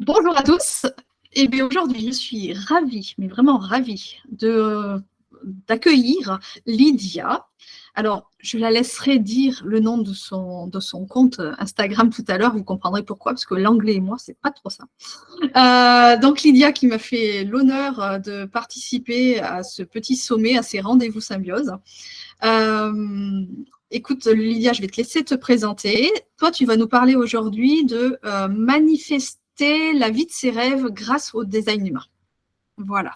Bonjour à tous. Et bien aujourd'hui, je suis ravie, mais vraiment ravie d'accueillir Lydia. Alors, je la laisserai dire le nom de son compte Instagram tout à l'heure. Vous comprendrez pourquoi, parce que l'anglais et moi, c'est pas trop ça. Donc, Lydia qui m'a fait l'honneur de participer à ce petit sommet, à ces rendez-vous symbiose. Écoute, Lydia, je vais te laisser te présenter. Toi, tu vas nous parler aujourd'hui de manifester la vie de ses rêves grâce au design humain. Voilà.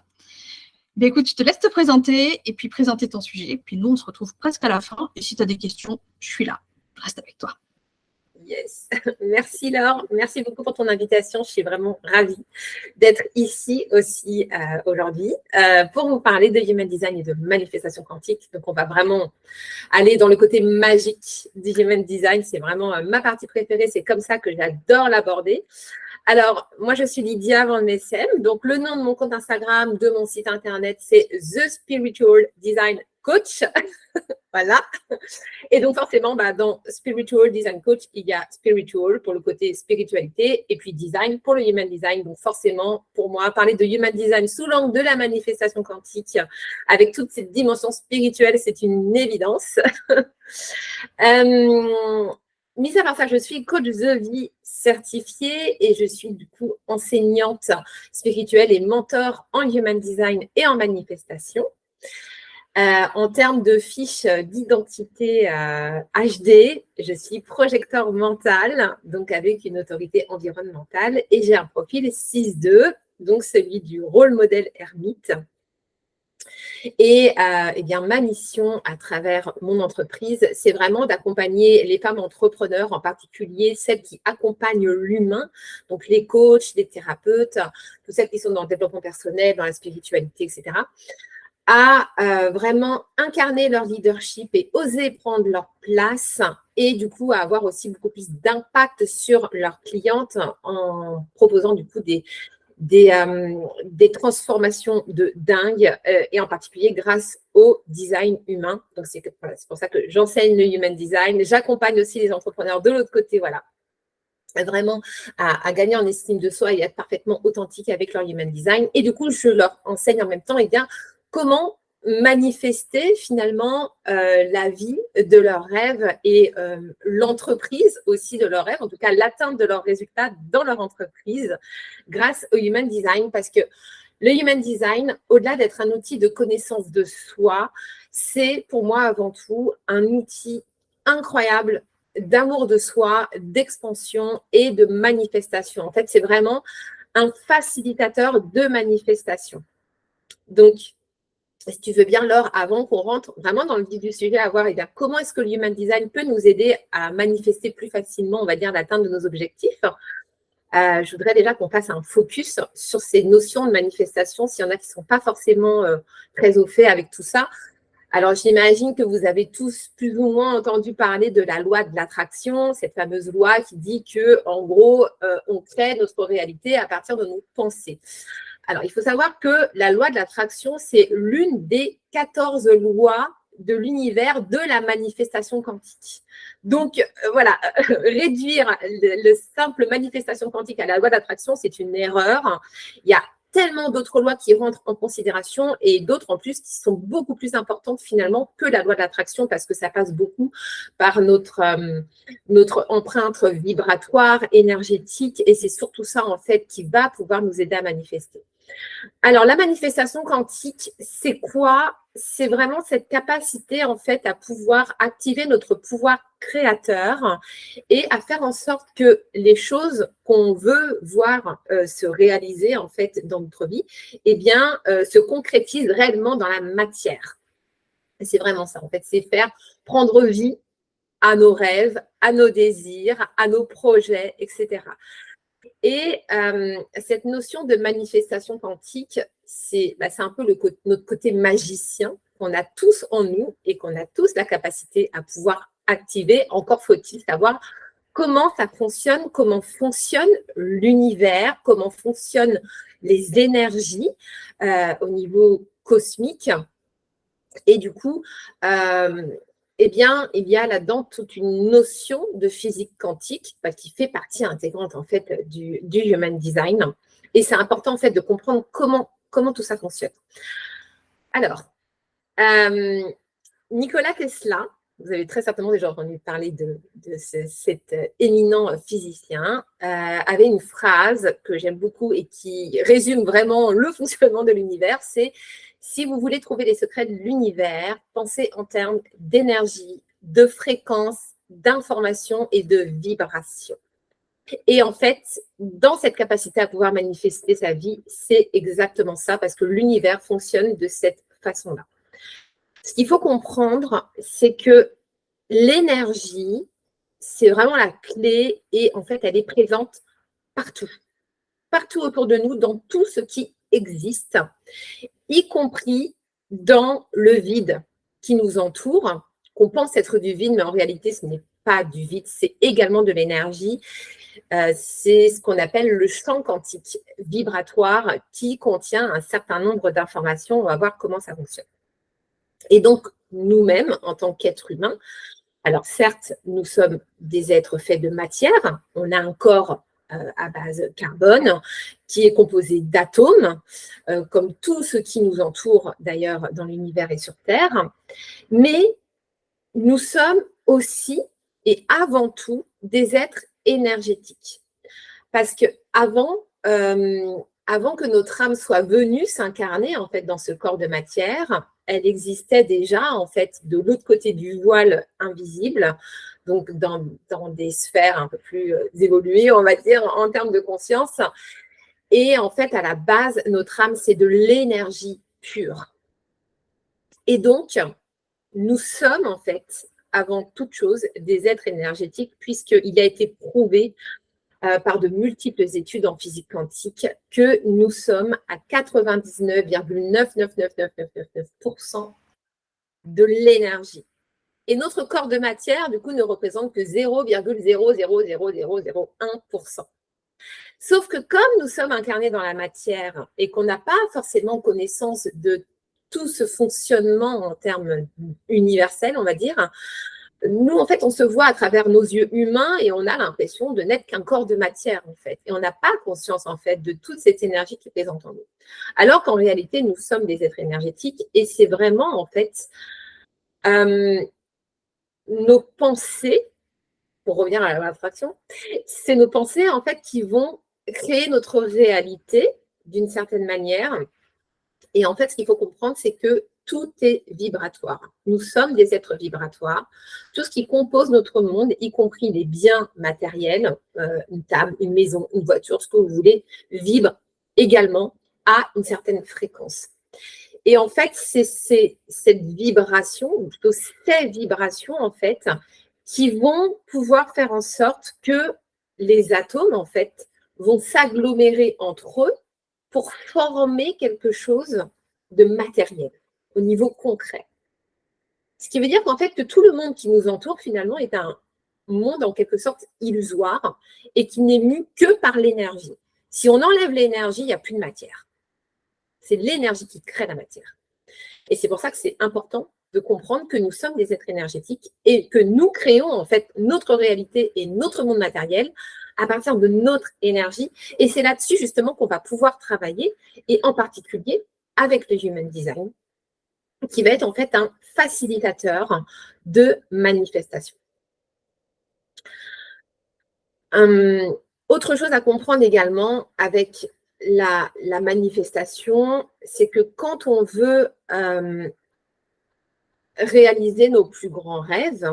Bien, écoute, je te laisse te présenter et puis présenter ton sujet. Puis nous, on se retrouve presque à la fin. Et si tu as des questions, je suis là. Je reste avec toi. Yes. Merci Laure, merci beaucoup pour ton invitation. Je suis vraiment ravie d'être ici aussi aujourd'hui pour vous parler de Human Design et de manifestation quantique. Donc, on va vraiment aller dans le côté magique du Human Design. C'est vraiment ma partie préférée. C'est comme ça que j'adore l'aborder. Alors, moi, je suis Lydia Van Messem. Donc, le nom de mon compte Instagram, de mon site internet, c'est The Spiritual Design Coach. Voilà. Et donc, forcément, dans Spiritual Design Coach, il y a Spiritual pour le côté spiritualité et puis Design pour le Human Design. Donc, forcément, pour moi, parler de Human Design sous l'angle de la manifestation quantique avec toute cette dimension spirituelle, c'est une évidence. Mis à part ça, je suis coach de vie certifiée et je suis du coup enseignante spirituelle et mentor en Human Design et en manifestation. En termes de fiches d'identité HD, je suis projecteur mental, donc avec une autorité environnementale, et j'ai un profil 6-2, donc celui du rôle modèle ermite. Et bien, ma mission à travers mon entreprise, c'est vraiment d'accompagner les femmes entrepreneurs, en particulier celles qui accompagnent l'humain, donc les coachs, les thérapeutes, toutes celles qui sont dans le développement personnel, dans la spiritualité, etc., à vraiment incarner leur leadership et oser prendre leur place et du coup à avoir aussi beaucoup plus d'impact sur leurs clientes en proposant du coup des transformations de dingue et en particulier grâce au design humain. Donc, c'est pour ça que j'enseigne le Human Design. J'accompagne aussi les entrepreneurs de l'autre côté, voilà, vraiment à gagner en estime de soi et être parfaitement authentique avec leur Human Design. Et du coup, je leur enseigne en même temps comment manifester finalement la vie de leurs rêves et l'entreprise aussi de leurs rêves, en tout cas l'atteinte de leurs résultats dans leur entreprise grâce au Human Design, parce que le Human Design, au-delà d'être un outil de connaissance de soi, c'est pour moi avant tout un outil incroyable d'amour de soi, d'expansion et de manifestation. En fait, c'est vraiment un facilitateur de manifestation. Donc, si tu veux bien, Laure, avant qu'on rentre vraiment dans le vif du sujet, à voir comment est-ce que le Human Design peut nous aider à manifester plus facilement, on va dire, l'atteinte de nos objectifs. Je voudrais déjà qu'on fasse un focus sur ces notions de manifestation, s'il y en a qui ne sont pas forcément très au fait avec tout ça. Alors, j'imagine que vous avez tous plus ou moins entendu parler de la loi de l'attraction, cette fameuse loi qui dit que, en gros, on crée notre réalité à partir de nos pensées. Alors, il faut savoir que la loi de l'attraction, c'est l'une des 14 lois de l'univers de la manifestation quantique. Donc, voilà, réduire le simple manifestation quantique à la loi d'attraction, c'est une erreur. Il y a tellement d'autres lois qui rentrent en considération et d'autres en plus qui sont beaucoup plus importantes finalement que la loi de l'attraction parce que ça passe beaucoup par notre empreinte vibratoire, énergétique et c'est surtout ça en fait qui va pouvoir nous aider à manifester. Alors, la manifestation quantique, c'est quoi? C'est vraiment cette capacité, en fait, à pouvoir activer notre pouvoir créateur et à faire en sorte que les choses qu'on veut voir se réaliser, en fait, dans notre vie, eh bien, se concrétisent réellement dans la matière. Et c'est vraiment ça, en fait, c'est faire prendre vie à nos rêves, à nos désirs, à nos projets, etc. Et cette notion de manifestation quantique, c'est un peu notre côté magicien qu'on a tous en nous et qu'on a tous la capacité à pouvoir activer. Encore faut-il savoir comment ça fonctionne, comment fonctionne l'univers, comment fonctionnent les énergies au niveau cosmique. Et du coup, eh bien, il y a là-dedans toute une notion de physique quantique qui fait partie intégrante en fait du Human Design. Et c'est important en fait de comprendre comment tout ça fonctionne. Alors, Nikola Tesla, vous avez très certainement déjà entendu parler de cet éminent physicien, avait une phrase que j'aime beaucoup et qui résume vraiment le fonctionnement de l'univers, c'est « Si vous voulez trouver les secrets de l'univers, pensez en termes d'énergie, de fréquence, d'information et de vibration. » Et en fait, dans cette capacité à pouvoir manifester sa vie, c'est exactement ça, parce que l'univers fonctionne de cette façon-là. Ce qu'il faut comprendre, c'est que l'énergie, c'est vraiment la clé et en fait, elle est présente partout. Partout autour de nous, dans tout ce qui existe, y compris dans le vide qui nous entoure, qu'on pense être du vide, mais en réalité, ce n'est pas du vide, c'est également de l'énergie. C'est ce qu'on appelle le champ quantique vibratoire qui contient un certain nombre d'informations. On va voir comment ça fonctionne. Et donc, nous-mêmes, en tant qu'êtres humains, alors certes, nous sommes des êtres faits de matière, on a un corps à base carbone qui est composé d'atomes, comme tout ce qui nous entoure d'ailleurs dans l'univers et sur Terre, mais nous sommes aussi et avant tout des êtres énergétiques. Parce que avant que notre âme soit venue s'incarner en fait dans ce corps de matière, elle existait déjà en fait de l'autre côté du voile invisible, donc dans des sphères un peu plus évoluées, on va dire, en termes de conscience. Et en fait, à la base, notre âme, c'est de l'énergie pure. Et donc, nous sommes en fait, avant toute chose, des êtres énergétiques, puisqu'il a été prouvé par de multiples études en physique quantique que nous sommes à 99,99999% de l'énergie. Et notre corps de matière, du coup, ne représente que 0,0000001%. Sauf que comme nous sommes incarnés dans la matière et qu'on n'a pas forcément connaissance de tout ce fonctionnement en termes universels, on va dire, nous, en fait, on se voit à travers nos yeux humains et on a l'impression de n'être qu'un corps de matière, en fait. Et on n'a pas conscience, en fait, de toute cette énergie qui est présente en nous. Alors qu'en réalité, nous sommes des êtres énergétiques et c'est vraiment, en fait, nos pensées, pour revenir à l'abstraction, c'est nos pensées, en fait, qui vont créer notre réalité d'une certaine manière. Et en fait, ce qu'il faut comprendre, c'est que tout est vibratoire. Nous sommes des êtres vibratoires. Tout ce qui compose notre monde, y compris les biens matériels, une table, une maison, une voiture, ce que vous voulez, vibre également à une certaine fréquence. Et en fait, c'est cette vibration, ou plutôt ces vibrations, en fait, qui vont pouvoir faire en sorte que les atomes, en fait, vont s'agglomérer entre eux pour former quelque chose de matériel au niveau concret. Ce qui veut dire qu'en fait, que tout le monde qui nous entoure, finalement, est un monde en quelque sorte illusoire et qui n'est mu que par l'énergie. Si on enlève l'énergie, il n'y a plus de matière. C'est l'énergie qui crée la matière. Et c'est pour ça que c'est important de comprendre que nous sommes des êtres énergétiques et que nous créons en fait notre réalité et notre monde matériel à partir de notre énergie. Et c'est là-dessus justement qu'on va pouvoir travailler, et en particulier avec le Human Design, qui va être en fait un facilitateur de manifestation. Autre chose à comprendre également avec la manifestation, c'est que quand on veut réaliser nos plus grands rêves,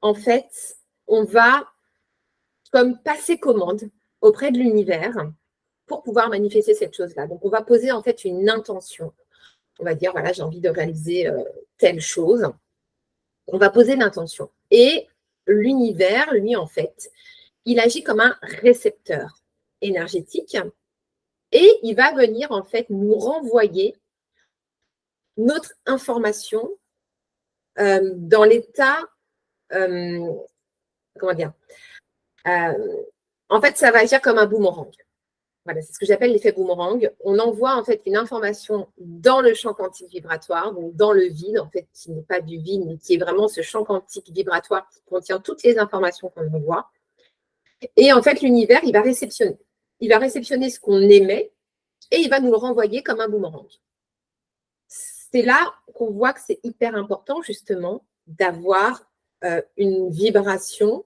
en fait, on va comme passer commande auprès de l'univers pour pouvoir manifester cette chose-là. Donc, on va poser en fait une intention. On va dire, voilà, j'ai envie de réaliser telle chose. On va poser l'intention. Et l'univers, lui, en fait, il agit comme un récepteur énergétique et il va venir, en fait, nous renvoyer notre information dans l'état, comment dire, en fait, ça va agir comme un boomerang. Voilà, c'est ce que j'appelle l'effet boomerang. On envoie en fait une information dans le champ quantique vibratoire, donc dans le vide, en fait, qui n'est pas du vide, mais qui est vraiment ce champ quantique vibratoire qui contient toutes les informations qu'on envoie. Et en fait, l'univers, il va réceptionner. Il va réceptionner ce qu'on émet et il va nous le renvoyer comme un boomerang. C'est là qu'on voit que c'est hyper important, justement, d'avoir une vibration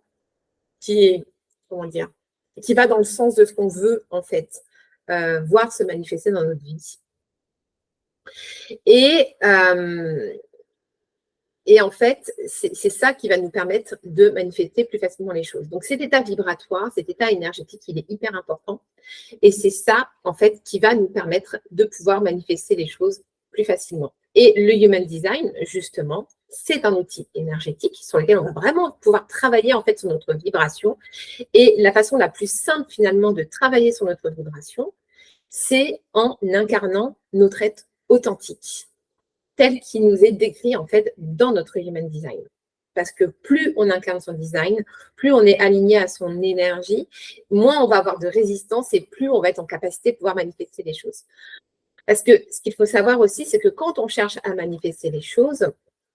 qui est, comment dire, qui va dans le sens de ce qu'on veut, en fait, voir se manifester dans notre vie. Et en fait, c'est ça qui va nous permettre de manifester plus facilement les choses. Donc, cet état vibratoire, cet état énergétique, il est hyper important. Et c'est ça, en fait, qui va nous permettre de pouvoir manifester les choses plus facilement. Et le Human Design, justement, c'est un outil énergétique sur lequel on va vraiment pouvoir travailler, en fait, sur notre vibration. Et la façon la plus simple, finalement, de travailler sur notre vibration, c'est en incarnant notre être authentique, tel qu'il nous est décrit en fait dans notre Human Design. Parce que plus on incarne son design, plus on est aligné à son énergie, moins on va avoir de résistance et plus on va être en capacité de pouvoir manifester les choses. Parce que ce qu'il faut savoir aussi, c'est que quand on cherche à manifester les choses,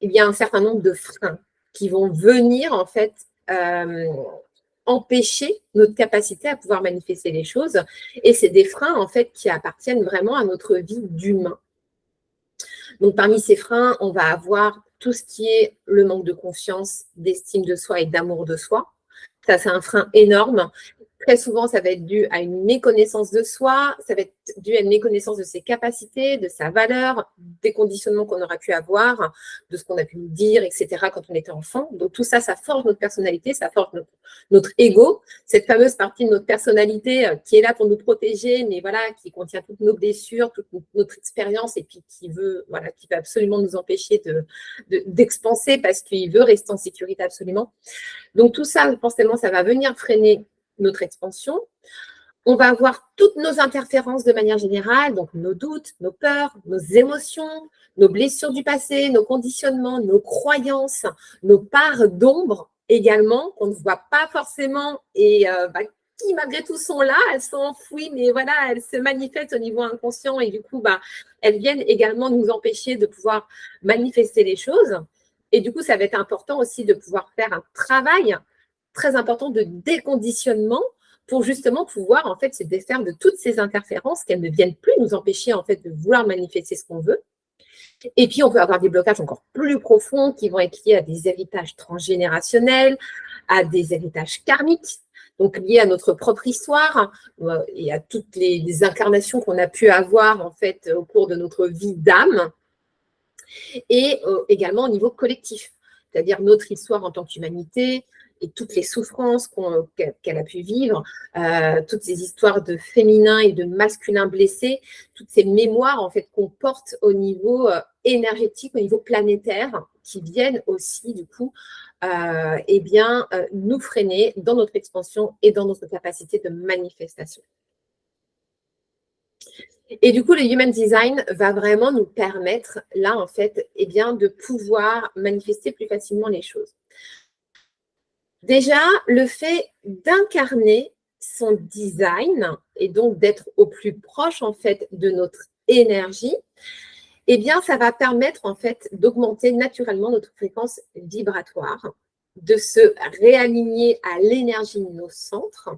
il y a un certain nombre de freins qui vont venir en fait empêcher notre capacité à pouvoir manifester les choses. Et c'est des freins en fait qui appartiennent vraiment à notre vie d'humain. Donc, parmi ces freins, on va avoir tout ce qui est le manque de confiance, d'estime de soi et d'amour de soi. Ça, c'est un frein énorme. Très souvent, ça va être dû à une méconnaissance de soi, ça va être dû à une méconnaissance de ses capacités, de sa valeur, des conditionnements qu'on aura pu avoir, de ce qu'on a pu nous dire, etc. quand on était enfant. Donc tout ça, ça forge notre personnalité, ça forge notre ego, cette fameuse partie de notre personnalité qui est là pour nous protéger, mais voilà, qui contient toutes nos blessures, toute notre expérience et puis qui veut absolument nous empêcher d'expanser parce qu'il veut rester en sécurité absolument. Donc tout ça, forcément, ça va venir freiner notre expansion. On va avoir toutes nos interférences de manière générale, donc nos doutes, nos peurs, nos émotions, nos blessures du passé, nos conditionnements, nos croyances, nos parts d'ombre également, qu'on ne voit pas forcément et qui malgré tout sont là, elles sont enfouies, mais voilà, elles se manifestent au niveau inconscient et du coup, elles viennent également nous empêcher de pouvoir manifester les choses. Et du coup, ça va être important aussi de pouvoir faire un travail très important de déconditionnement pour justement pouvoir en fait se défaire de toutes ces interférences, qu'elles ne viennent plus nous empêcher en fait de vouloir manifester ce qu'on veut. Et puis on peut avoir des blocages encore plus profonds qui vont être liés à des héritages transgénérationnels, à des héritages karmiques, donc liés à notre propre histoire et à toutes les incarnations qu'on a pu avoir en fait au cours de notre vie d'âme, et également au niveau collectif, c'est-à-dire notre histoire en tant qu'humanité, et toutes les souffrances qu'elle a pu vivre, toutes ces histoires de féminin et de masculin blessés, toutes ces mémoires en fait qu'on porte au niveau énergétique, au niveau planétaire, qui viennent aussi du coup nous freiner dans notre expansion et dans notre capacité de manifestation. Et du coup, le Human Design va vraiment nous permettre là en fait de pouvoir manifester plus facilement les choses. Déjà, le fait d'incarner son design et donc d'être au plus proche en fait de notre énergie, ça va permettre en fait d'augmenter naturellement notre fréquence vibratoire, de se réaligner à l'énergie de nos centres.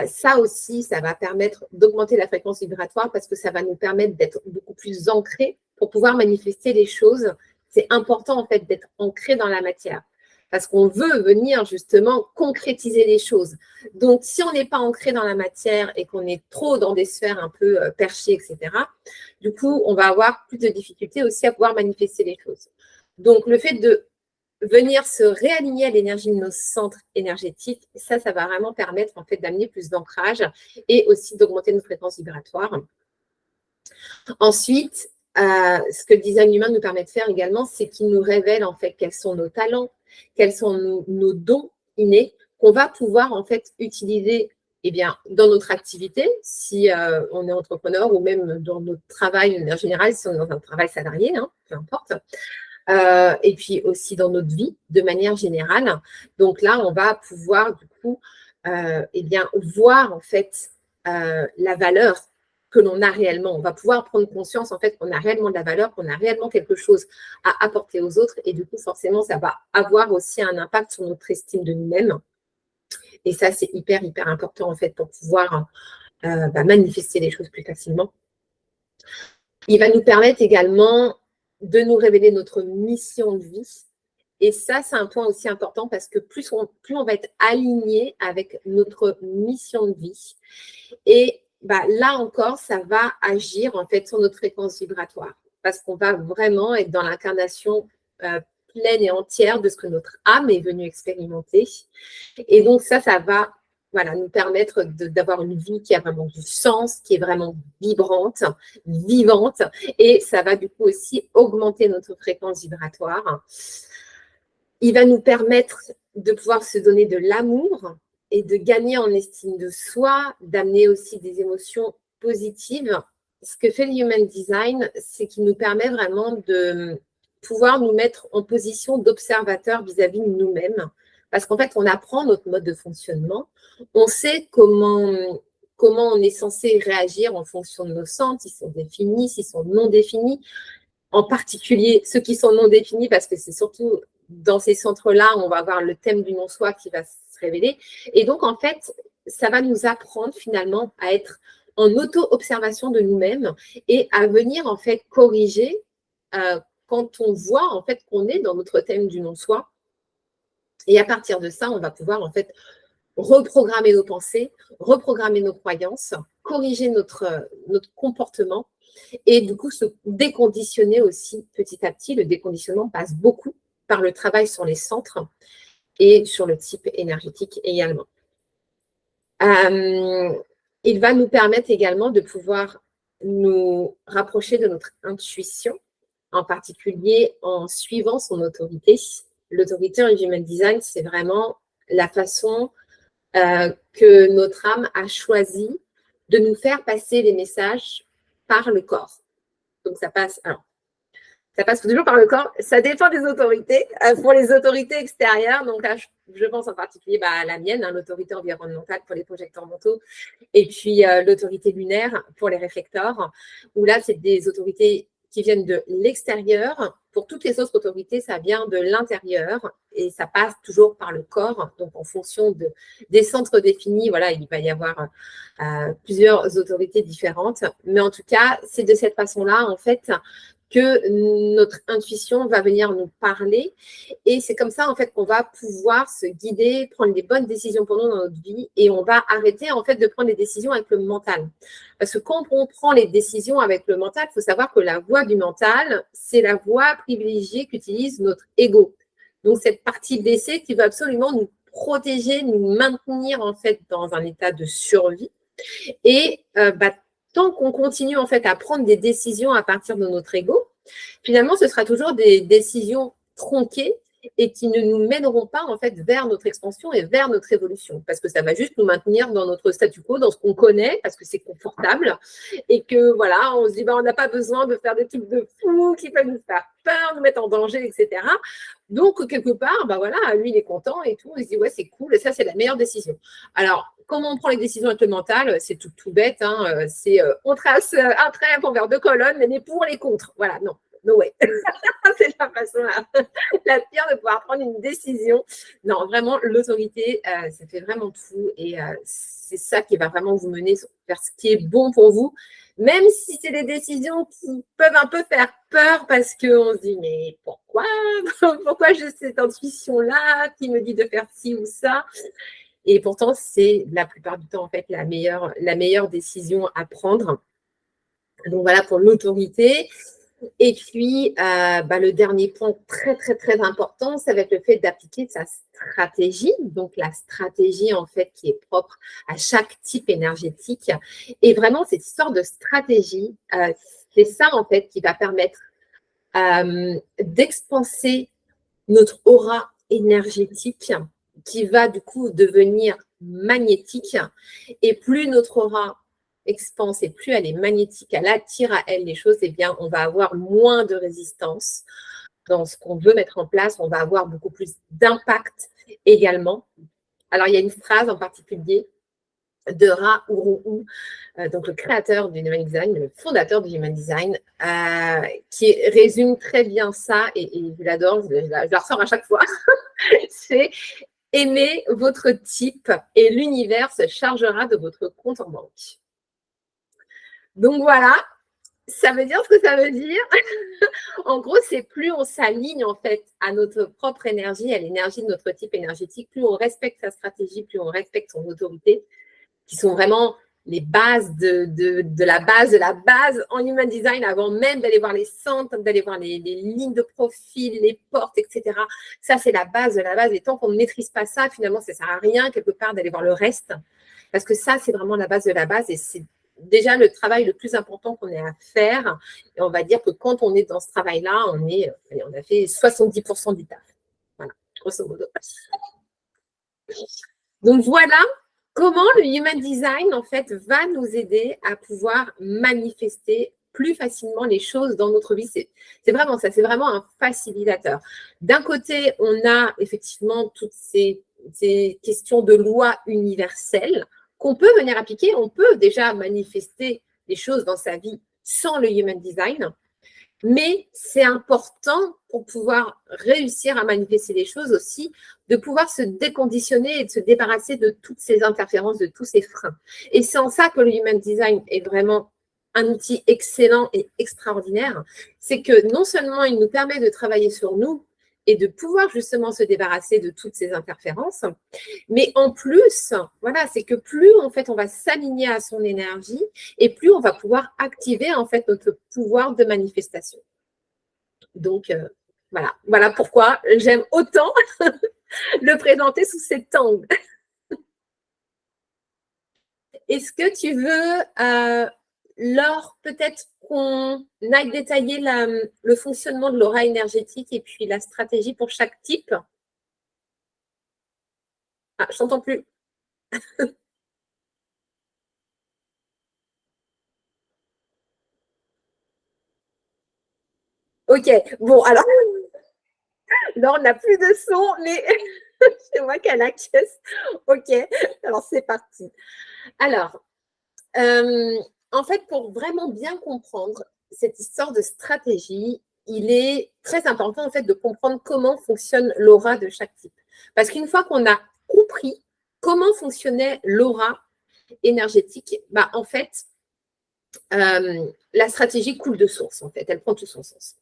Ça aussi, ça va permettre d'augmenter la fréquence vibratoire parce que ça va nous permettre d'être beaucoup plus ancrés pour pouvoir manifester les choses. C'est important en fait d'être ancré dans la matière. Parce qu'on veut venir justement concrétiser les choses. Donc, si on n'est pas ancré dans la matière et qu'on est trop dans des sphères un peu perchées, etc., du coup, on va avoir plus de difficultés aussi à pouvoir manifester les choses. Donc, le fait de venir se réaligner à l'énergie de nos centres énergétiques, ça va vraiment permettre en fait d'amener plus d'ancrage et aussi d'augmenter nos fréquences vibratoires. Ensuite, ce que le design humain nous permet de faire également, c'est qu'il nous révèle en fait quels sont nos talents, quels sont nos dons innés qu'on va pouvoir en fait utiliser dans notre activité, si on est entrepreneur ou même dans notre travail en général, si on est dans un travail salarié, peu importe. Et puis aussi dans notre vie de manière générale. Donc là, on va pouvoir du coup voir en fait la valeur que l'on a réellement. On va pouvoir prendre conscience en fait qu'on a réellement de la valeur, qu'on a réellement quelque chose à apporter aux autres et du coup forcément ça va avoir aussi un impact sur notre estime de nous-mêmes. Et ça c'est hyper important en fait pour pouvoir manifester les choses plus facilement. Il va nous permettre également de nous révéler notre mission de vie. Et ça, c'est un point aussi important parce que plus on va être aligné avec notre mission de vie. Et là encore, ça va agir en fait sur notre fréquence vibratoire parce qu'on va vraiment être dans l'incarnation pleine et entière de ce que notre âme est venue expérimenter. Et donc ça va nous permettre d'avoir une vie qui a vraiment du sens, qui est vraiment vibrante, vivante. Et ça va du coup aussi augmenter notre fréquence vibratoire. Il va nous permettre de pouvoir se donner de l'amour et de gagner en estime de soi, d'amener aussi des émotions positives. Ce que fait le Human Design, c'est qu'il nous permet vraiment de pouvoir nous mettre en position d'observateur vis-à-vis de nous-mêmes. Parce qu'en fait, on apprend notre mode de fonctionnement. On sait comment on est censé réagir en fonction de nos centres, s'ils sont définis, s'ils sont non définis. En particulier, ceux qui sont non définis, parce que c'est surtout dans ces centres-là, on va avoir le thème du non-soi qui va se révéler. Et donc, en fait, ça va nous apprendre finalement à être en auto-observation de nous-mêmes et à venir en fait corriger quand on voit en fait qu'on est dans notre thème du non-soi. Et à partir de ça, on va pouvoir en fait reprogrammer nos pensées, reprogrammer nos croyances, corriger notre comportement et du coup se déconditionner aussi petit à petit. Le déconditionnement passe beaucoup par le travail sur les centres et sur le type énergétique également. Il va nous permettre également de pouvoir nous rapprocher de notre intuition, en particulier en suivant son autorité. L'autorité en Human Design, c'est vraiment la façon que notre âme a choisi de nous faire passer les messages par le corps. Donc, ça passe toujours par le corps. Ça dépend des autorités. Pour les autorités extérieures, donc là, je pense en particulier à la mienne, l'autorité environnementale pour les projecteurs mentaux, et puis l'autorité lunaire pour les réflecteurs, où là, c'est des autorités qui viennent de l'extérieur. Pour toutes les autres autorités, ça vient de l'intérieur et ça passe toujours par le corps. Donc, en fonction des centres définis, voilà, il va y avoir plusieurs autorités différentes. Mais en tout cas, c'est de cette façon-là, en fait, que notre intuition va venir nous parler. Et c'est comme ça, en fait, qu'on va pouvoir se guider, prendre les bonnes décisions pour nous dans notre vie et on va arrêter, en fait, de prendre des décisions avec le mental. Parce que quand on prend les décisions avec le mental, il faut savoir que la voie du mental, c'est la voie privilégiée qu'utilise notre ego. Donc, cette partie blessée qui va absolument nous protéger, nous maintenir, en fait, dans un état de survie. Et tant qu'on continue en fait à prendre des décisions à partir de notre ego, finalement, ce sera toujours des décisions tronquées et qui ne nous mèneront pas en fait vers notre expansion et vers notre évolution, parce que ça va juste nous maintenir dans notre statu quo, dans ce qu'on connaît, parce que c'est confortable et que voilà, on se dit on n'a pas besoin de faire des trucs de fou qui peuvent nous faire peur, nous mettre en danger, etc. Donc quelque part, voilà, lui il est content et tout, il se dit ouais c'est cool, et ça c'est la meilleure décision. Alors comment on prend les décisions avec le mental, c'est tout bête, c'est on trace un trait pour faire 2 colonnes, mais pour les contre, voilà, non. No way. C'est la façon la pire de pouvoir prendre une décision. Non, vraiment, l'autorité, ça fait vraiment tout. Et c'est ça qui va vraiment vous mener vers ce qui est bon pour vous. Même si c'est des décisions qui peuvent un peu faire peur parce qu'on se dit, mais pourquoi j'ai cette intuition-là qui me dit de faire ci ou ça? Et pourtant, c'est la plupart du temps, en fait, la meilleure décision à prendre. Donc, voilà pour l'autorité. Et puis, le dernier point très, très, très important, ça va être le fait d'appliquer sa stratégie. Donc, la stratégie, en fait, qui est propre à chaque type énergétique. Et vraiment, cette histoire de stratégie, c'est ça, en fait, qui va permettre d'expanser notre aura énergétique qui va, du coup, devenir magnétique. Et plus notre aura expanse et plus elle est magnétique, elle attire à elle les choses, eh bien, on va avoir moins de résistance dans ce qu'on veut mettre en place, on va avoir beaucoup plus d'impact également. Alors, il y a une phrase en particulier de Ra Uru, donc le créateur du Human Design, le fondateur du Human Design, qui résume très bien ça, et je l'adore, je la ressors à chaque fois. C'est aimez votre type et l'univers se chargera de votre compte en banque. Donc voilà, ça veut dire ce que ça veut dire. En gros, c'est plus on s'aligne en fait à notre propre énergie, à l'énergie de notre type énergétique, plus on respecte sa stratégie, plus on respecte son autorité, qui sont vraiment les bases de la base de la base en Human Design, avant même d'aller voir les centres, d'aller voir les lignes de profil, les portes, etc. Ça, c'est la base de la base. Et tant qu'on ne maîtrise pas ça, finalement, ça ne sert à rien quelque part d'aller voir le reste. Parce que ça, c'est vraiment la base de la base. Et c'est déjà le travail le plus important qu'on ait à faire. Et on va dire que quand on est dans ce travail-là, on a fait 70% du taf. Voilà, grosso modo. Donc voilà comment le Human Design, en fait, va nous aider à pouvoir manifester plus facilement les choses dans notre vie. C'est vraiment ça, c'est vraiment un facilitateur. D'un côté, on a effectivement toutes ces questions de loi universelle qu'on peut venir appliquer. On peut déjà manifester les choses dans sa vie sans le Human Design. Mais c'est important pour pouvoir réussir à manifester les choses aussi, de pouvoir se déconditionner et de se débarrasser de toutes ces interférences, de tous ces freins. Et c'est en ça que le Human Design est vraiment un outil excellent et extraordinaire. C'est que non seulement il nous permet de travailler sur nous et de pouvoir justement se débarrasser de toutes ces interférences, mais en plus, voilà, c'est que plus en fait on va s'aligner à son énergie et plus on va pouvoir activer en fait notre pouvoir de manifestation. Donc voilà pourquoi j'aime autant le présenter sous cet angle. Est-ce que tu veux, Laure, peut-être qu'on aille détailler le fonctionnement de l'aura énergétique et puis la stratégie pour chaque type? Ah, je t'entends plus. Ok, bon, alors, Laure n'a plus de son, mais c'est moi qui ai la caisse. Ok, alors c'est parti. Alors, en fait, pour vraiment bien comprendre cette histoire de stratégie, il est très important en fait de comprendre comment fonctionne l'aura de chaque type. Parce qu'une fois qu'on a compris comment fonctionnait l'aura énergétique, bah, en fait, la stratégie coule de source, en fait, elle prend tout son sens.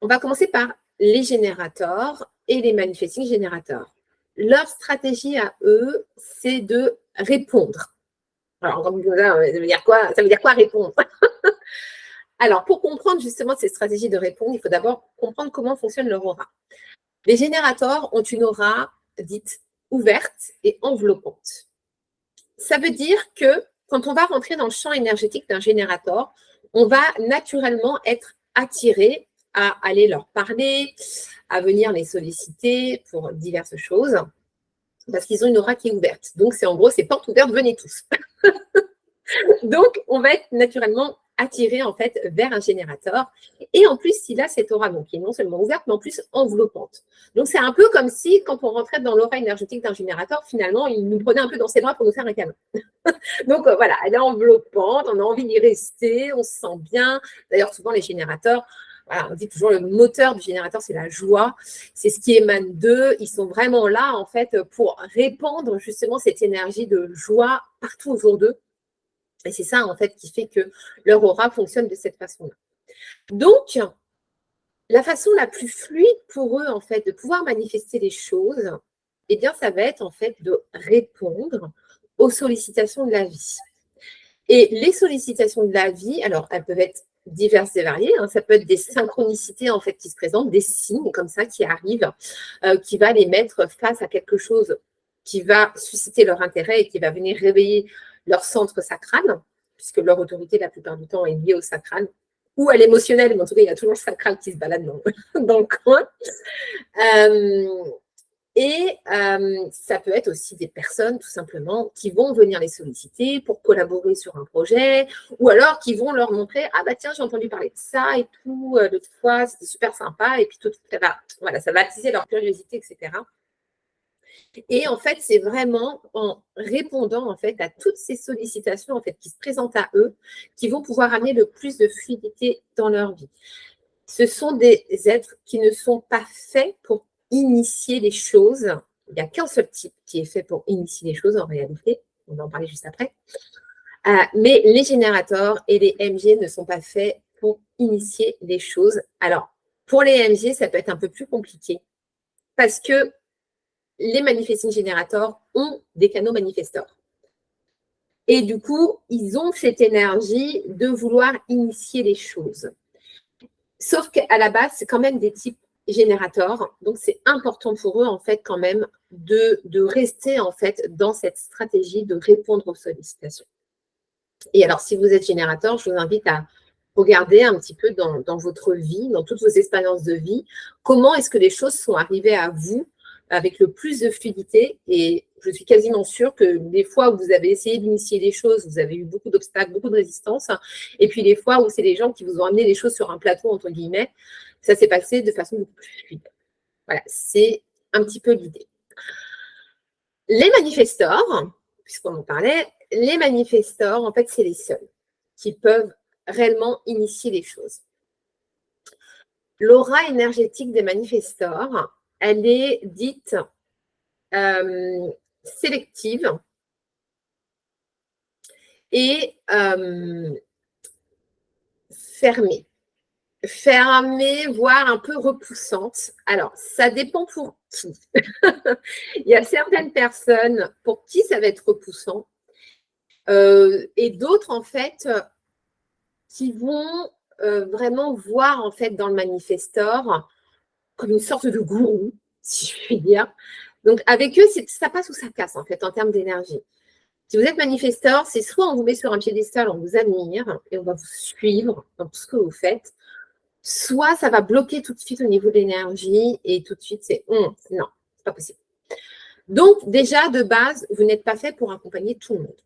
On va commencer par les générateurs et les manifesting générateurs. Leur stratégie à eux, c'est de répondre. Alors, ça veut dire quoi? Ça veut dire quoi répondre? Alors, pour comprendre justement ces stratégies de répondre, il faut d'abord comprendre comment fonctionne leur aura. Les générateurs ont une aura dite ouverte et enveloppante. Ça veut dire que quand on va rentrer dans le champ énergétique d'un générateur, on va naturellement être attiré à aller leur parler, à venir les solliciter pour diverses choses, parce qu'ils ont une aura qui est ouverte. Donc, c'est en gros, c'est porte ouverte, venez tous. Donc, on va être naturellement attiré en fait vers un générateur. Et en plus, il a cette aura donc, qui est non seulement ouverte, mais en plus enveloppante. Donc, c'est un peu comme si, quand on rentrait dans l'aura énergétique d'un générateur, finalement, il nous prenait un peu dans ses bras pour nous faire un câlin. Donc, voilà, elle est enveloppante, on a envie d'y rester, on se sent bien. D'ailleurs, souvent, les générateurs, voilà, on dit toujours le moteur du générateur, c'est la joie. C'est ce qui émane d'eux. Ils sont vraiment là, en fait, pour répandre justement cette énergie de joie partout autour d'eux. Et c'est ça, en fait, qui fait que leur aura fonctionne de cette façon-là. Donc, la façon la plus fluide pour eux, en fait, de pouvoir manifester les choses, eh bien, ça va être, en fait, de répondre aux sollicitations de la vie. Et les sollicitations de la vie, alors, elles peuvent être diverses et variées. Hein. Ça peut être des synchronicités, en fait, qui se présentent, des signes comme ça qui arrivent, qui va les mettre face à quelque chose qui va susciter leur intérêt et qui va venir réveiller leur centre sacral, puisque leur autorité, la plupart du temps, est liée au sacral, ou à l'émotionnel, mais en tout cas, il y a toujours le sacral qui se balade dans le coin. Ça peut être aussi des personnes, tout simplement, qui vont venir les solliciter pour collaborer sur un projet, ou alors qui vont leur montrer « Ah bah tiens, j'ai entendu parler de ça et tout, l'autre fois, c'était super sympa. » Et puis tout, voilà, ça va attiser leur curiosité, etc. Et en fait, c'est vraiment en répondant en fait à toutes ces sollicitations en fait qui se présentent à eux, qui vont pouvoir amener le plus de fluidité dans leur vie. Ce sont des êtres qui ne sont pas faits pour initier les choses. Il n'y a qu'un seul type qui est fait pour initier les choses en réalité. On va en parler juste après. Mais les générateurs et les MG ne sont pas faits pour initier les choses. Alors, pour les MG, ça peut être un peu plus compliqué parce que les manifesting generators ont des canaux manifestors. Et du coup, ils ont cette énergie de vouloir initier les choses. Sauf qu'à la base, c'est quand même des types générateurs. Donc, c'est important pour eux, en fait, quand même, de rester, en fait, dans cette stratégie de répondre aux sollicitations. Et alors, si vous êtes générateur, je vous invite à regarder un petit peu dans votre vie, dans toutes vos expériences de vie, comment est-ce que les choses sont arrivées à vous avec le plus de fluidité. Et je suis quasiment sûre que des fois où vous avez essayé d'initier les choses, vous avez eu beaucoup d'obstacles, beaucoup de résistance. Et puis les fois où c'est les gens qui vous ont amené les choses sur un plateau, entre guillemets, ça s'est passé de façon beaucoup plus fluide. Voilà, c'est un petit peu l'idée. Les manifestors, puisqu'on en parlait, les manifestors, en fait, c'est les seuls qui peuvent réellement initier les choses. L'aura énergétique des manifestors, elle est dite sélective et fermée. Fermée, voire un peu repoussante. Alors, ça dépend pour qui. Il y a certaines personnes pour qui ça va être repoussant et d'autres, en fait, qui vont vraiment voir, en fait, dans le manifestor comme une sorte de gourou, si je puis dire. Donc, avec eux, ça passe ou ça casse, en fait, en termes d'énergie. Si vous êtes manifesteur, c'est soit on vous met sur un piédestal, on vous admire et on va vous suivre dans tout ce que vous faites, soit ça va bloquer tout de suite au niveau de l'énergie et tout de suite, c'est non, c'est pas possible. Donc, déjà, de base, vous n'êtes pas fait pour accompagner tout le monde.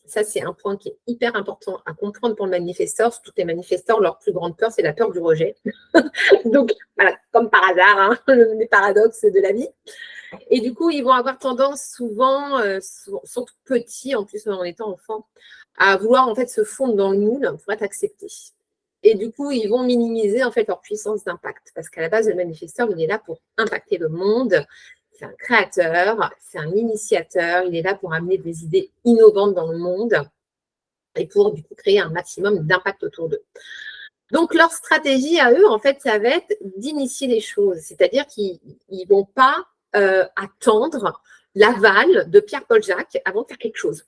Ça, c'est un point qui est hyper important à comprendre pour le manifesteur. Surtout les manifesteurs, leur plus grande peur, c'est la peur du rejet. Donc, voilà, comme par hasard, les paradoxes de la vie. Et du coup, ils vont avoir tendance souvent, surtout petits, en plus en étant enfants, à vouloir en fait se fondre dans le moule pour être acceptés. Et du coup, ils vont minimiser en fait leur puissance d'impact. Parce qu'à la base, le manifesteur, il est là pour impacter le monde. C'est un créateur, c'est un initiateur, il est là pour amener des idées innovantes dans le monde et pour du coup créer un maximum d'impact autour d'eux. Donc, leur stratégie à eux, en fait, ça va être d'initier les choses. C'est-à-dire qu'ils ne vont pas attendre l'aval de Pierre-Paul Jacques avant de faire quelque chose.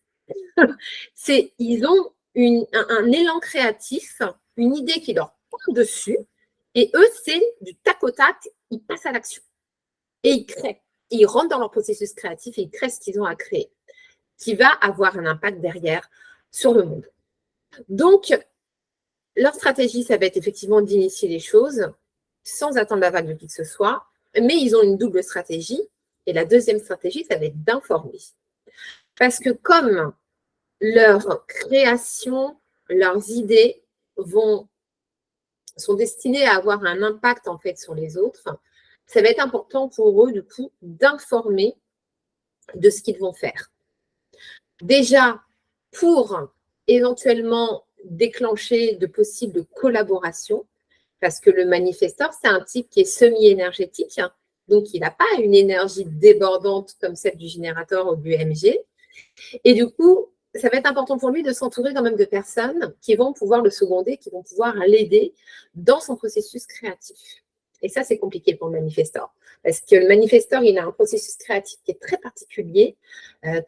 Ils ont un élan créatif, une idée qui leur tombe dessus, et eux, c'est du tac au tac, ils passent à l'action. Et ils créent. Ils rentrent dans leur processus créatif et ils créent ce qu'ils ont à créer, qui va avoir un impact derrière sur le monde. Donc, leur stratégie, ça va être effectivement d'initier les choses sans attendre l'aval de qui que ce soit, mais ils ont une double stratégie. Et la deuxième stratégie, ça va être d'informer. Parce que comme leur création, leurs idées sont destinées à avoir un impact en fait sur les autres, ça va être important pour eux du coup d'informer de ce qu'ils vont faire. Déjà, pour éventuellement déclencher de possibles collaborations, parce que le manifesteur, c'est un type qui est semi-énergétique, donc il n'a pas une énergie débordante comme celle du générateur ou du MG. Et du coup, ça va être important pour lui de s'entourer quand même de personnes qui vont pouvoir le seconder, qui vont pouvoir l'aider dans son processus créatif. Et ça, c'est compliqué pour le manifesteur. Parce que le manifesteur, il a un processus créatif qui est très particulier.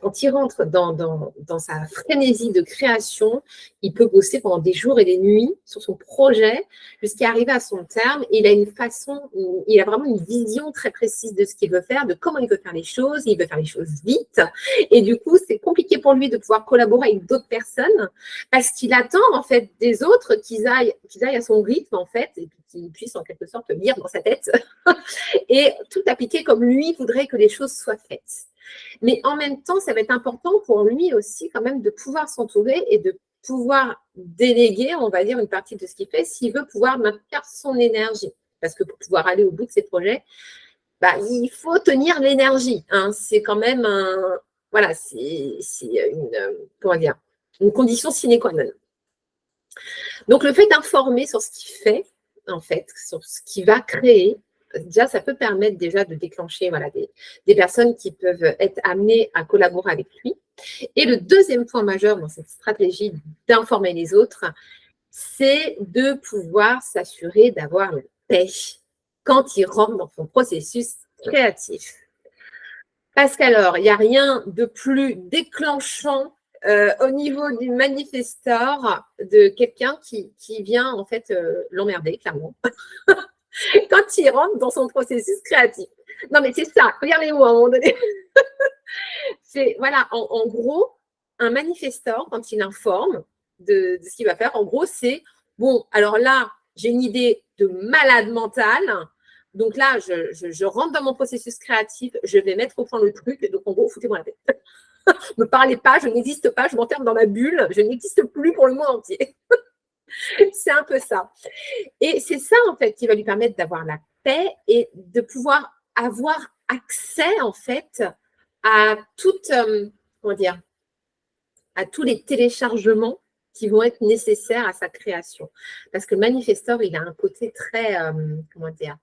Quand il rentre dans sa frénésie de création, il peut bosser pendant des jours et des nuits sur son projet jusqu'à arriver à son terme. Il a vraiment une vision très précise de ce qu'il veut faire, de comment il veut faire les choses. Il veut faire les choses vite. Et du coup, c'est compliqué pour lui de pouvoir collaborer avec d'autres personnes parce qu'il attend en fait des autres qu'ils aillent à son rythme en fait et qu'ils puissent en quelque sorte lire dans sa tête et tout appliquer comme lui voudrait que les choses soient faites. Mais en même temps, ça va être important pour lui aussi quand même de pouvoir s'entourer et de pouvoir déléguer, on va dire, une partie de ce qu'il fait s'il veut pouvoir maintenir son énergie. Parce que pour pouvoir aller au bout de ses projets, il faut tenir l'énergie. Hein. C'est quand même voilà, c'est comment dire, une condition sine qua non. Donc, le fait d'informer sur ce qu'il fait, en fait, sur ce qu'il va créer, déjà, ça peut permettre déjà de déclencher voilà, des personnes qui peuvent être amenées à collaborer avec lui. Et le deuxième point majeur dans cette stratégie d'informer les autres, c'est de pouvoir s'assurer d'avoir la paix quand il rentre dans son processus créatif. Parce qu'alors, il n'y a rien de plus déclenchant au niveau du manifestor de quelqu'un qui vient en fait l'emmerder, clairement, quand il rentre dans son processus créatif. Non, mais c'est ça, regarde les mots à un moment donné. C'est, voilà, en gros, un manifestor, quand il informe de ce qu'il va faire, en gros, c'est, bon, alors là, j'ai une idée de malade mental. Donc là, je rentre dans mon processus créatif, je vais mettre au point le truc. Donc, en gros, foutez-moi la tête. Ne me parlez pas, je n'existe pas, je m'enferme dans ma bulle, je n'existe plus pour le monde entier. C'est un peu ça. Et c'est ça, en fait, qui va lui permettre d'avoir la paix et de pouvoir avoir accès, en fait, à toute, comment dire, à tous les téléchargements qui vont être nécessaires à sa création. Parce que le manifestor, il a un côté très, comment dire,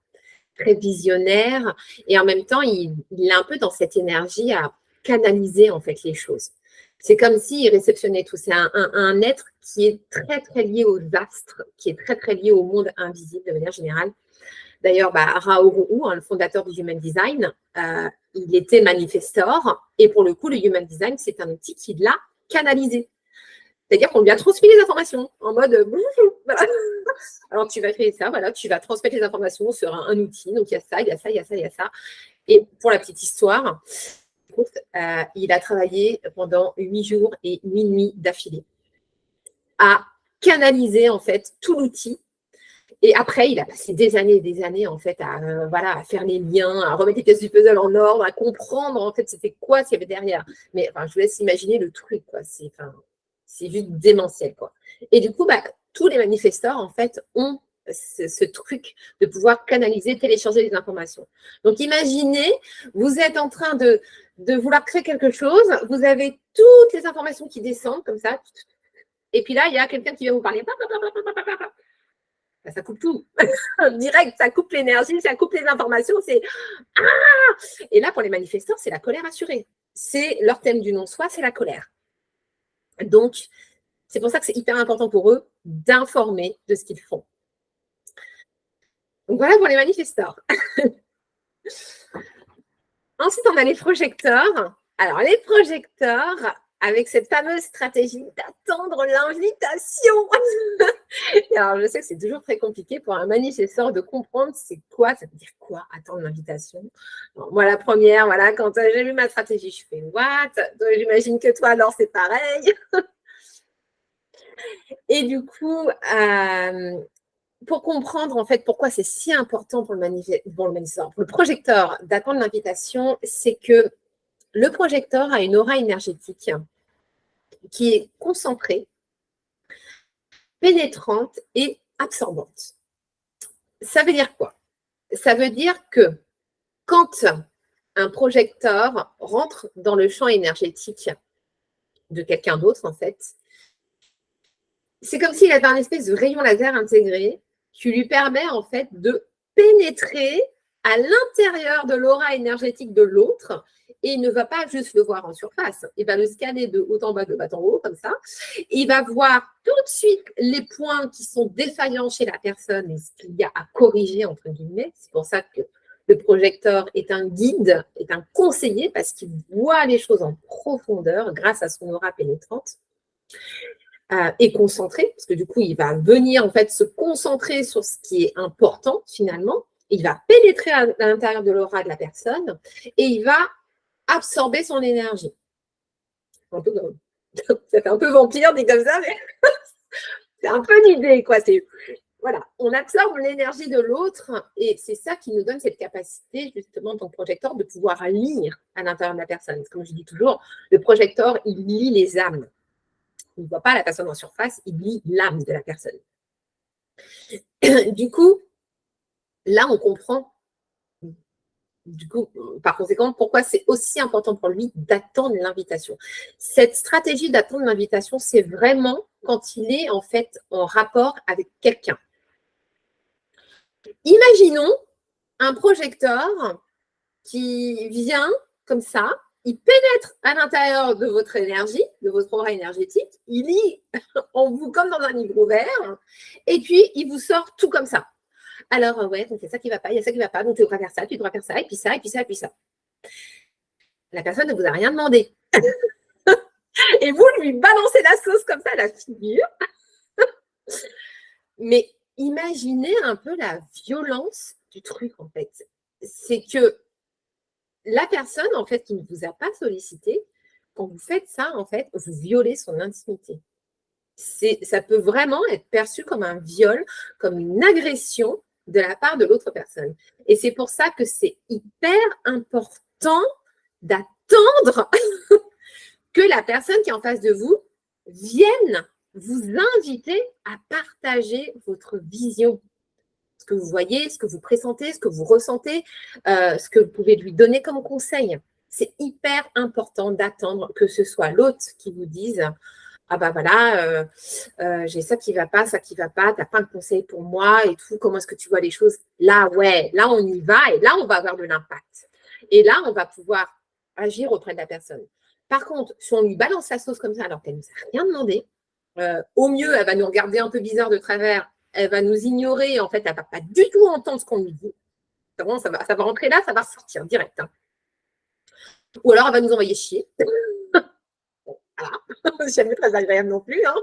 très visionnaire et en même temps, il est un peu dans cette énergie à canaliser en fait les choses. C'est comme s'il réceptionnait tout. C'est un être qui est très, très lié aux astres, qui est très, très lié au monde invisible de manière générale. D'ailleurs, Rao Ruu, le fondateur du Human Design, il était manifestor et pour le coup, le Human Design, c'est un outil qui l'a canalisé. C'est-à-dire qu'on lui a transmis les informations en mode voilà. Alors, tu vas créer ça, voilà, tu vas transmettre les informations sur un outil. Donc, il y a ça, il y a ça, il y a ça, il y a ça. Et pour la petite histoire, il a travaillé pendant 8 jours et 8 nuits d'affilée à canaliser, en fait, tout l'outil. Et après, il a passé des années, en fait, à faire les liens, à remettre les pièces du puzzle en ordre, à comprendre, en fait, c'était quoi ce qu'il y avait derrière. Mais enfin, je vous laisse imaginer le truc, quoi. C'est juste démentiel, quoi. Et du coup, tous les manifestors, en fait, ont ce truc de pouvoir canaliser, télécharger les informations. Donc, imaginez, vous êtes en train de vouloir créer quelque chose, vous avez toutes les informations qui descendent comme ça, et puis là, il y a quelqu'un qui vient vous parler. Ça coupe tout. Direct, ça coupe l'énergie, ça coupe les informations. C'est ah. Et là, pour les manifestants, c'est la colère assurée. C'est leur thème du non-soi, c'est la colère. Donc, c'est pour ça que c'est hyper important pour eux d'informer de ce qu'ils font. Donc, voilà pour les manifestants. Ensuite, on a les projecteurs. Alors, les projecteurs, avec cette fameuse stratégie d'attendre l'invitation. Alors, je sais que c'est toujours très compliqué pour un manifesteur de comprendre c'est quoi, ça veut dire quoi, attendre l'invitation. Moi, la première, voilà, quand j'ai vu ma stratégie, je fais what? Donc, j'imagine que toi, alors, c'est pareil. Et du coup, pour comprendre en fait pourquoi c'est si important pour le projecteur d'attendre l'invitation, c'est que le projecteur a une aura énergétique qui est concentrée, pénétrante et absorbante. Ça veut dire quoi? Ça veut dire que quand un projecteur rentre dans le champ énergétique de quelqu'un d'autre, en fait, c'est comme s'il avait un espèce de rayon laser intégré qui lui permet en fait de pénétrer à l'intérieur de l'aura énergétique de l'autre et il ne va pas juste le voir en surface, il va le scanner de haut en bas, de bas en haut, comme ça. Et il va voir tout de suite les points qui sont défaillants chez la personne et ce qu'il y a à corriger, entre guillemets. C'est pour ça que le projecteur est un guide, est un conseiller parce qu'il voit les choses en profondeur grâce à son aura pénétrante. Et concentré, parce que du coup, il va venir en fait se concentrer sur ce qui est important finalement. Il va pénétrer à l'intérieur de l'aura de la personne et il va absorber son énergie. Ça fait un peu vampire, dit comme ça, mais c'est un peu l'idée, quoi. Voilà, on absorbe l'énergie de l'autre et c'est ça qui nous donne cette capacité, justement, dans le projecteur, de pouvoir lire à l'intérieur de la personne. Comme je dis toujours, le projecteur, il lit les âmes. Il ne voit pas la personne en surface, il lit l'âme de la personne. Du coup, là, on comprend du coup, par conséquent, pourquoi c'est aussi important pour lui d'attendre l'invitation. Cette stratégie d'attendre l'invitation, c'est vraiment quand il est en fait en rapport avec quelqu'un. Imaginons un projecteur qui vient comme ça, il pénètre à l'intérieur de votre énergie, de votre aura énergétique, il lit en vous comme dans un livre ouvert, et puis il vous sort tout comme ça. Alors, ouais, donc il y a ça qui ne va pas, il y a ça qui ne va pas, donc tu devras faire ça, tu devras faire ça, et puis ça, et puis ça, et puis ça. La personne ne vous a rien demandé. Et vous lui balancez la sauce comme ça à la figure. Mais imaginez un peu la violence du truc, en fait. C'est que la personne, en fait, qui ne vous a pas sollicité, quand vous faites ça, en fait, vous violez son intimité. Ça peut vraiment être perçu comme un viol, comme une agression de la part de l'autre personne. Et c'est pour ça que c'est hyper important d'attendre que la personne qui est en face de vous vienne vous inviter à partager votre vision. Ce que vous voyez, ce que vous pressentez, ce que vous ressentez, ce que vous pouvez lui donner comme conseil. C'est hyper important d'attendre que ce soit l'autre qui vous dise « Ah bah voilà, j'ai ça qui ne va pas, ça qui ne va pas, tu n'as pas un conseil pour moi et tout, comment est-ce que tu vois les choses ?» Là, ouais, là on y va et là on va avoir de l'impact. Et là, on va pouvoir agir auprès de la personne. Par contre, si on lui balance la sauce comme ça alors qu'elle ne nous a rien demandé, au mieux, elle va nous regarder un peu bizarre de travers, elle va nous ignorer, en fait, elle ne va pas du tout entendre ce qu'on lui dit. Vraiment, ça va rentrer là, ça va ressortir direct. Hein. Ou alors, elle va nous envoyer chier. Voilà, jamais très agréable non plus. Hein.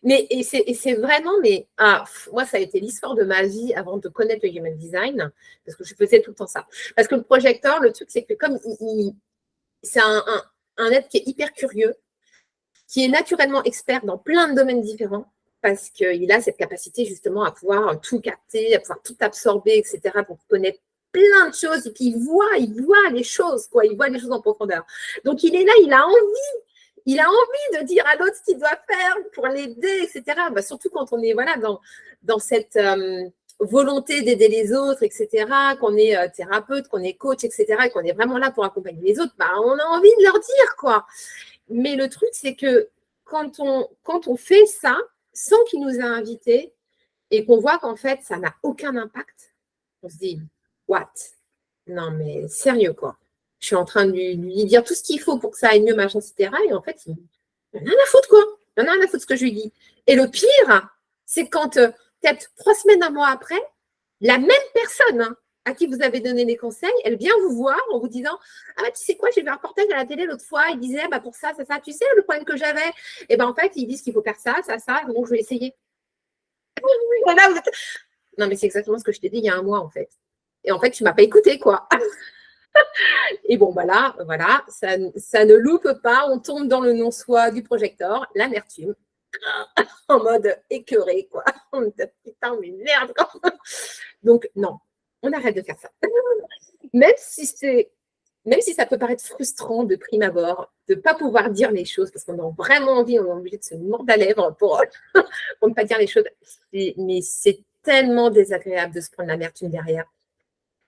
Mais c'est vraiment, moi, ça a été l'histoire de ma vie avant de connaître le Human Design, parce que je faisais tout le temps ça. Parce que le projecteur, le truc, c'est que comme c'est un être qui est hyper curieux, qui est naturellement expert dans plein de domaines différents, parce qu'il a cette capacité justement à pouvoir tout capter, à pouvoir tout absorber, etc., pour connaître plein de choses, et puis il voit les choses, quoi, il voit les choses en profondeur. Donc il est là, il a envie de dire à l'autre ce qu'il doit faire pour l'aider, etc. Bah, surtout quand on est voilà, dans cette volonté d'aider les autres, etc., qu'on est thérapeute, qu'on est coach, etc., et qu'on est vraiment là pour accompagner les autres, bah, on a envie de leur dire, quoi. Mais le truc, c'est que quand on fait ça, sans qu'il nous ait invités, et qu'on voit qu'en fait, ça n'a aucun impact, on se dit, what? Non, mais sérieux, quoi. Je suis en train de lui dire tout ce qu'il faut pour que ça aille mieux, machin, etc. Et en fait, il en a rien à foutre, quoi. Il en a rien à foutre ce que je lui dis. Et le pire, c'est quand, peut-être 3 semaines, un mois après, la même personne à qui vous avez donné des conseils, elle vient vous voir en vous disant « Ah, bah, tu sais quoi, j'ai vu un reportage à la télé l'autre fois, il disait bah, pour ça, ça, tu sais le problème que j'avais ?» Et bien, en fait, ils disent qu'il faut faire ça, donc je vais essayer. Non, mais c'est exactement ce que je t'ai dit il y a un mois, en fait. Et en fait, tu ne m'as pas écouté, quoi. Et bon, bah là, voilà, ça ne loupe pas, on tombe dans le non-soi du projecteur, l'amertume, en mode écœuré, quoi. On me dit, putain, mais merde. Donc, non, on arrête de faire ça. Même si ça peut paraître frustrant de prime abord, de ne pas pouvoir dire les choses, parce qu'on a vraiment envie, on est obligé de se mordre à lèvres pour ne pas dire les choses, mais c'est tellement désagréable de se prendre l'amertume derrière.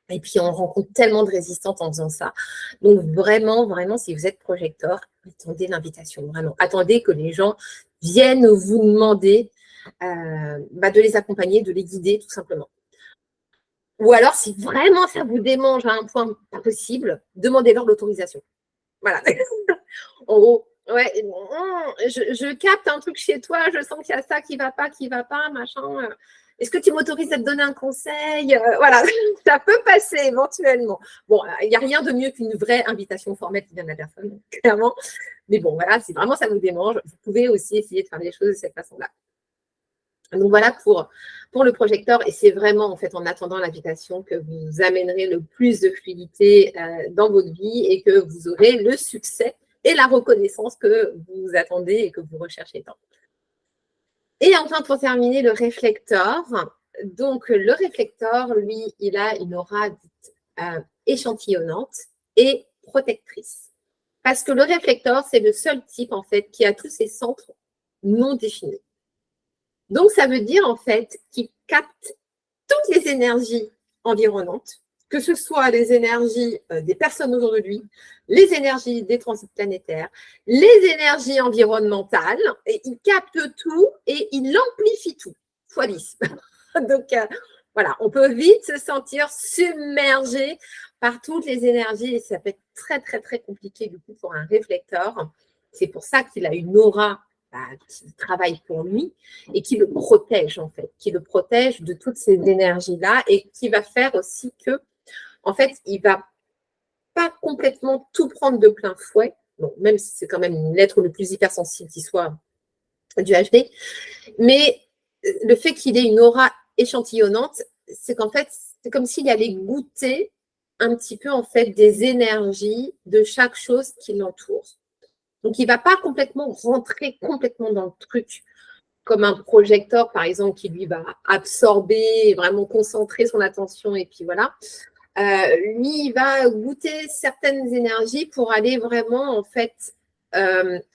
Et puis, on rencontre tellement de résistantes en faisant ça. Donc, vraiment, vraiment, si vous êtes projecteur, attendez l'invitation, vraiment. Attendez que les gens viennent vous demander de les accompagner, de les guider, tout simplement. Ou alors, si vraiment ça vous démange à un point pas possible, demandez-leur l'autorisation. Voilà. En gros, ouais, je capte un truc chez toi, je sens qu'il y a ça qui va pas, machin. Est-ce que tu m'autorises à te donner un conseil? Voilà, ça peut passer éventuellement. Bon, il n'y a rien de mieux qu'une vraie invitation formelle qui vient de la personne, clairement. Mais bon, voilà, si vraiment ça vous démange, vous pouvez aussi essayer de faire les choses de cette façon-là. Donc voilà pour le projecteur, et c'est vraiment en fait en attendant l'invitation que vous amènerez le plus de fluidité dans votre vie et que vous aurez le succès et la reconnaissance que vous attendez et que vous recherchez tant. Et enfin, pour terminer, le réflecteur. Donc le réflecteur, lui, il a une aura dite échantillonnante et protectrice. Parce que le réflecteur, c'est le seul type en fait qui a tous ses centres non définis. Donc, ça veut dire, en fait, qu'il capte toutes les énergies environnantes, que ce soit les énergies des personnes autour de lui, les énergies des transits planétaires, les énergies environnementales, et il capte tout et il amplifie tout, fois 10. Donc, voilà, on peut vite se sentir submergé par toutes les énergies et ça peut être très, très, très compliqué du coup pour un réflecteur. C'est pour ça qu'il a une aura qui travaille pour lui et qui le protège en fait, qui le protège de toutes ces énergies-là et qui va faire aussi que, en fait, il ne va pas complètement tout prendre de plein fouet, bon, même si c'est quand même l'être le plus hypersensible qui soit du HD, mais le fait qu'il ait une aura échantillonnante, c'est qu'en fait, c'est comme s'il allait goûter un petit peu en fait des énergies de chaque chose qui l'entoure. Donc, il ne va pas complètement rentrer complètement dans le truc, comme un projecteur, par exemple, qui lui va absorber, vraiment concentrer son attention, et puis voilà. Lui, il va goûter certaines énergies pour aller vraiment, en fait,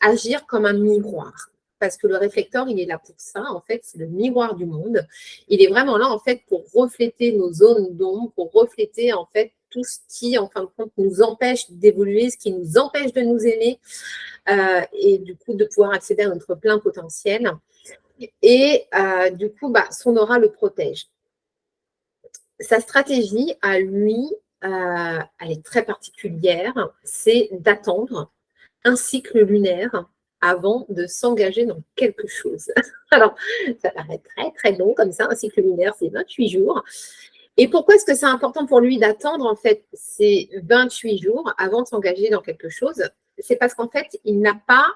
agir comme un miroir. Parce que le réflecteur, il est là pour ça, en fait, c'est le miroir du monde. Il est vraiment là, en fait, pour refléter nos zones d'ombre, pour refléter, en fait, tout ce qui, en fin de compte, nous empêche d'évoluer, ce qui nous empêche de nous aimer, et du coup, de pouvoir accéder à notre plein potentiel. Et du coup, son aura le protège. Sa stratégie à lui, elle est très particulière, c'est d'attendre un cycle lunaire avant de s'engager dans quelque chose. Alors, ça paraît très, très long comme ça, un cycle lunaire, c'est 28 jours. Et pourquoi est-ce que c'est important pour lui d'attendre, en fait, ces 28 jours avant de s'engager dans quelque chose? C'est parce qu'en fait, il n'a pas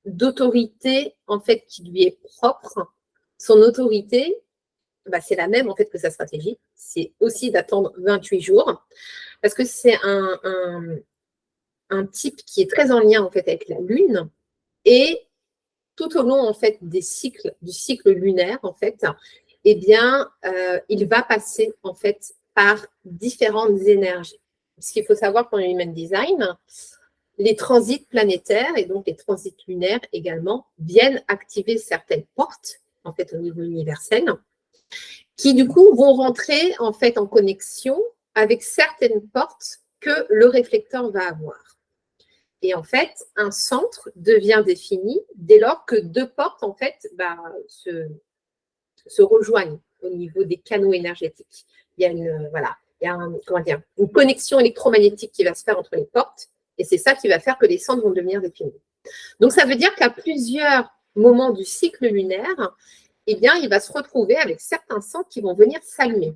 d'autorité, en fait, qui lui est propre. Son autorité, c'est la même, en fait, que sa stratégie. C'est aussi d'attendre 28 jours parce que c'est un type qui est très en lien, en fait, avec la Lune. Et tout au long, en fait, du cycle lunaire, en fait, eh bien, il va passer, en fait, par différentes énergies. Ce qu'il faut savoir pour le Human Design, les transits planétaires et donc les transits lunaires également viennent activer certaines portes, en fait, au niveau universel, qui, du coup, vont rentrer, en fait, en connexion avec certaines portes que le réflecteur va avoir. Et en fait, un centre devient défini dès lors que deux portes, en fait, se rejoignent au niveau des canaux énergétiques. Il y a une connexion électromagnétique qui va se faire entre les portes, et c'est ça qui va faire que les centres vont devenir définis. Donc, ça veut dire qu'à plusieurs moments du cycle lunaire, eh bien, il va se retrouver avec certains centres qui vont venir s'allumer.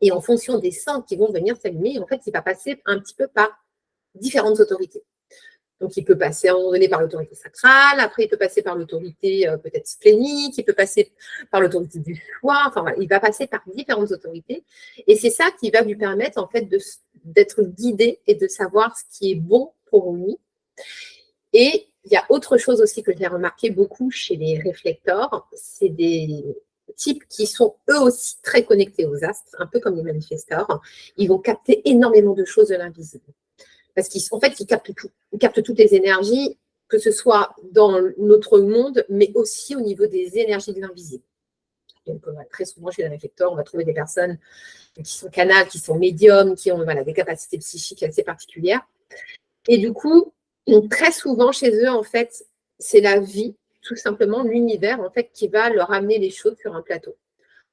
Et en fonction des centres qui vont venir s'allumer, en fait, il va passer un petit peu par différentes autorités. Donc, il peut passer à un moment donné par l'autorité sacrale, après, il peut passer par l'autorité peut-être splénique, il peut passer par l'autorité du foie, enfin, voilà, il va passer par différentes autorités. Et c'est ça qui va lui permettre, en fait, d'être guidé et de savoir ce qui est bon pour lui. Et il y a autre chose aussi que j'ai remarqué beaucoup chez les réflecteurs, c'est des types qui sont eux aussi très connectés aux astres, un peu comme les manifesteurs. Ils vont capter énormément de choses de l'invisible. Parce qu'en fait, ils captent tout. Ils captent toutes les énergies, que ce soit dans notre monde, mais aussi au niveau des énergies de l'invisible. Donc, très souvent, chez les réflecteurs, on va trouver des personnes qui sont canales, qui sont médiums, qui ont des capacités psychiques assez particulières. Et du coup, très souvent, chez eux, en fait, c'est la vie, tout simplement, l'univers, en fait, qui va leur amener les choses sur un plateau,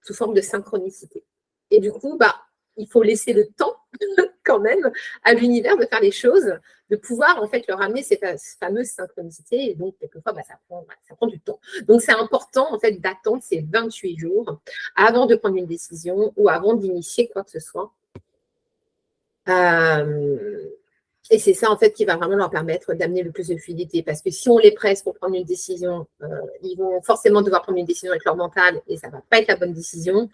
sous forme de synchronicité. Et du coup, il faut laisser le temps quand même à l'univers de faire les choses, de pouvoir en fait leur amener ces fameuses synchronicités. Et donc, quelquefois, ça prend du temps. Donc, c'est important en fait d'attendre ces 28 jours avant de prendre une décision ou avant d'initier quoi que ce soit. Et c'est ça en fait qui va vraiment leur permettre d'amener le plus de fluidité. Parce que si on les presse pour prendre une décision, ils vont forcément devoir prendre une décision avec leur mental et ça ne va pas être la bonne décision.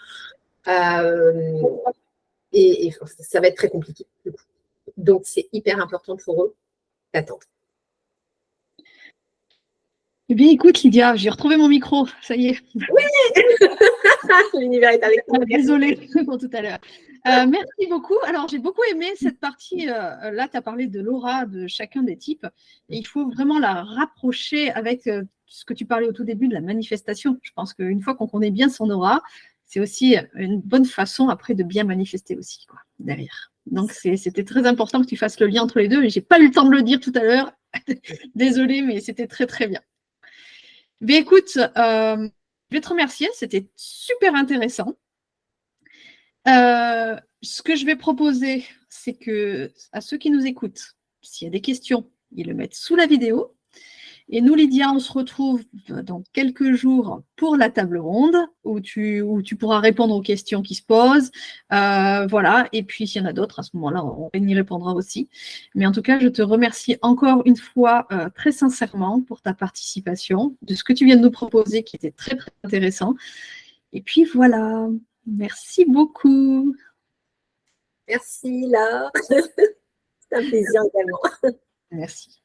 Et ça va être très compliqué. Donc, c'est hyper important pour eux d'attendre. Eh bien, écoute, Lydia, j'ai retrouvé mon micro. Ça y est. Oui. L'univers est avec toi. Désolée pour tout à l'heure. Merci beaucoup. Alors, j'ai beaucoup aimé cette partie. Là, tu as parlé de l'aura de chacun des types. Et il faut vraiment la rapprocher avec ce que tu parlais au tout début de la manifestation. Je pense qu'une fois qu'on connaît bien son aura, c'est aussi une bonne façon après de bien manifester aussi, quoi, derrière. Donc, c'était très important que tu fasses le lien entre les deux. Et je n'ai pas eu le temps de le dire tout à l'heure. Désolée, mais c'était très, très bien. Mais écoute, je vais te remercier. C'était super intéressant. Ce que je vais proposer, c'est que à ceux qui nous écoutent, s'il y a des questions, ils le mettent sous la vidéo. Et nous, Lydia, on se retrouve dans quelques jours pour la table ronde où tu pourras répondre aux questions qui se posent. Voilà. Et puis, s'il y en a d'autres, à ce moment-là, on y répondra aussi. Mais en tout cas, je te remercie encore une fois très sincèrement pour ta participation, de ce que tu viens de nous proposer qui était très, très intéressant. Et puis, voilà. Merci beaucoup. Merci, Laure. C'est un plaisir également. Merci.